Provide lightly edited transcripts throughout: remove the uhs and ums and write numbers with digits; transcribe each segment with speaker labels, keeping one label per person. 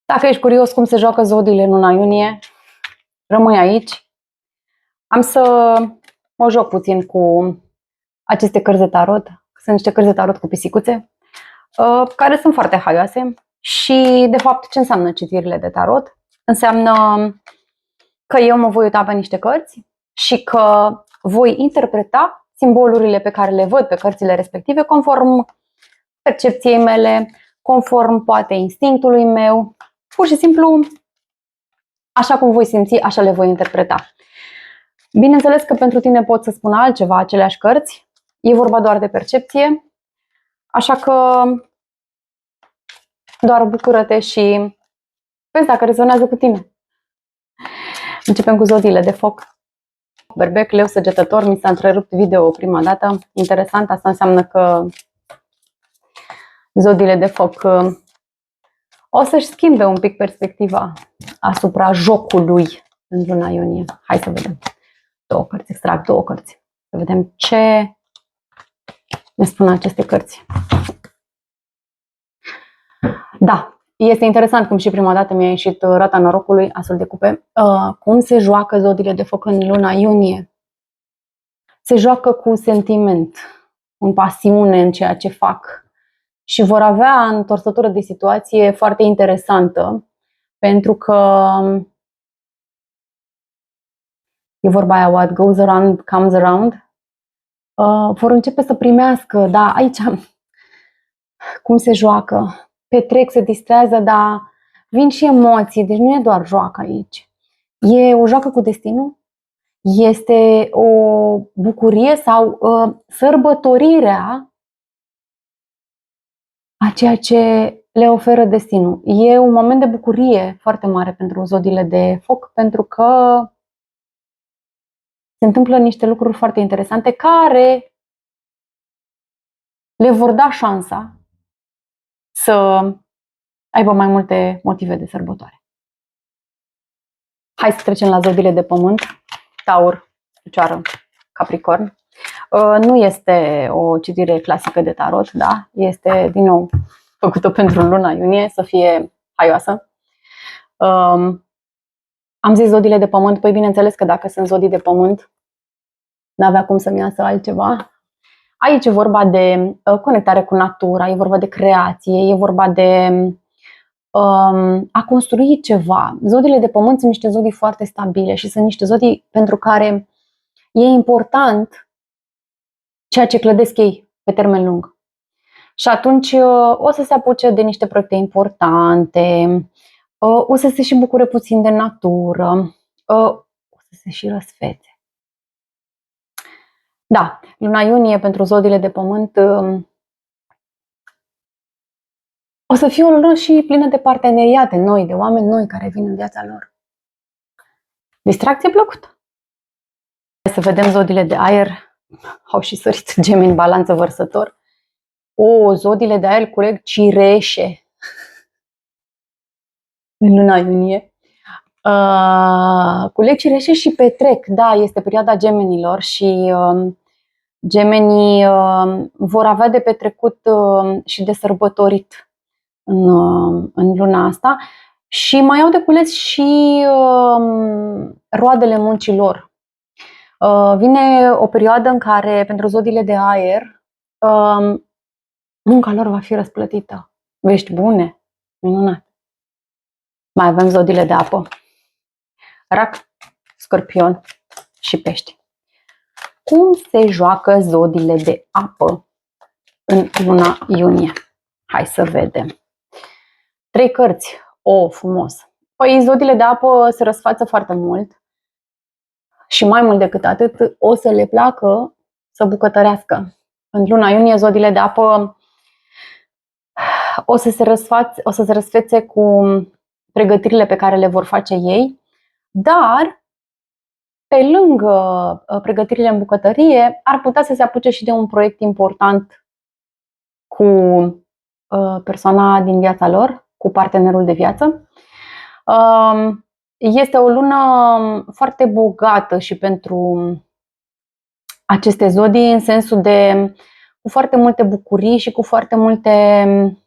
Speaker 1: Dacă ești curios cum se joacă zodiile în luna iunie, rămâi aici. Am să mă joc puțin cu aceste cărți de tarot. Sunt niște cărți de tarot cu pisicuțe, care sunt foarte haioase. Și, de fapt, ce înseamnă citirile de tarot? Înseamnă că eu mă voi uita pe niște cărți și că voi interpreta simbolurile pe care le văd pe cărțile respective conform percepției mele, conform poate instinctului meu, pur și simplu așa cum voi simți, așa le voi interpreta. Bineînțeles că pentru tine pot să spun altceva, aceleași cărți, e vorba doar de percepție, așa că doar bucură-te și vezi dacă rezonează cu tine. Începem cu zodiile de foc. Berbec, leu, săgetător, mi s-a întrerupt video prima dată. Interesant, asta înseamnă că zodiile de foc o să-și schimbe un pic perspectiva asupra jocului în luna iunie. Hai să vedem. Două cărți, extrag două cărți. Să vedem ce ne spun aceste cărți. Da, este interesant cum și prima dată mi-a ieșit roata norocului, asul de cupe. Cum se joacă zodiile de foc în luna iunie? Se joacă cu sentiment, în pasiune în ceea ce fac. Și vor avea întorsătură de situație foarte interesantă, pentru că e vorba aia, what goes around comes around. Vor începe să primească, da, aici cum se joacă, petrec, se distrează, dar vin și emoții, deci nu e doar joacă aici. E o joacă cu destinul, este o bucurie sau sărbătorirea a ceea ce le oferă destinul. E un moment de bucurie foarte mare pentru zodiile de foc, pentru că se întâmplă niște lucruri foarte interesante care le vor da șansa să aibă mai multe motive de sărbătoare. Hai să trecem la zodiile de pământ. Taur, Fecioară, Capricorn. Nu este o citire clasică de tarot, da? Este, din nou, făcută pentru luna iunie, să fie haioasă. Am zis zodiile de pământ, păi bineînțeles că dacă sunt zodii de pământ, n-avea cum să-mi iasă altceva. Aici e vorba de conectare cu natura, e vorba de creație, e vorba de a construi ceva. Zodiile de pământ sunt niște zodii foarte stabile și sunt niște zodii pentru care e important ceea ce clădesc ei pe termen lung. Și atunci o să se apuce de niște proiecte importante, o să se și bucure puțin de natură, o să se și răsfețe. Da, luna iunie pentru zodiile de pământ o să fie o lună și plină de parteneriate noi, de oameni noi care vin în viața lor. Distracție plăcută. Hai să vedem zodiile de aer. Au și sărit Gemeni, Balanță, Vărsător. Zodiile de aer culeg cireșe în luna iunie. Culeg cireșe și petrec. Da, este perioada Gemenilor și Gemenii vor avea de petrecut și de sărbătorit în luna asta și mai au de cules și roadele muncii lor. Vine o perioadă în care, pentru zodiile de aer, munca lor va fi răsplătită. Vești bune, minunate. Mai avem zodiile de apă. Rac, Scorpion și Pești. Cum se joacă zodiile de apă în luna iunie? Hai să vedem. 3 cărți. Frumos. Păi zodiile de apă se răsfață foarte mult și mai mult decât atât o să le placă să bucătărească. În luna iunie zodiile de apă o să se răsfețe cu pregătirile pe care le vor face ei, dar pe lângă pregătirile în bucătărie ar putea să se apuce și de un proiect important cu persoana din viața lor, cu partenerul de viață. Este o lună foarte bogată și pentru aceste zodii, în sensul de cu foarte multe bucurii și cu foarte multe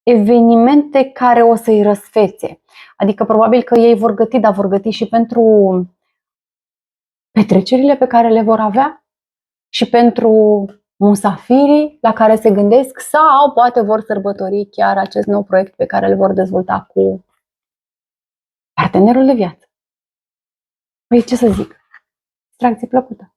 Speaker 1: evenimente care o să-i răsfețe. Adică probabil că ei vor găti, dar vor găti și pentru petrecerile pe care le vor avea și pentru musafirii la care se gândesc sau poate vor sărbători chiar acest nou proiect pe care îl vor dezvolta cu partenerul de viață. Păi ce să zic? Distracție plăcută!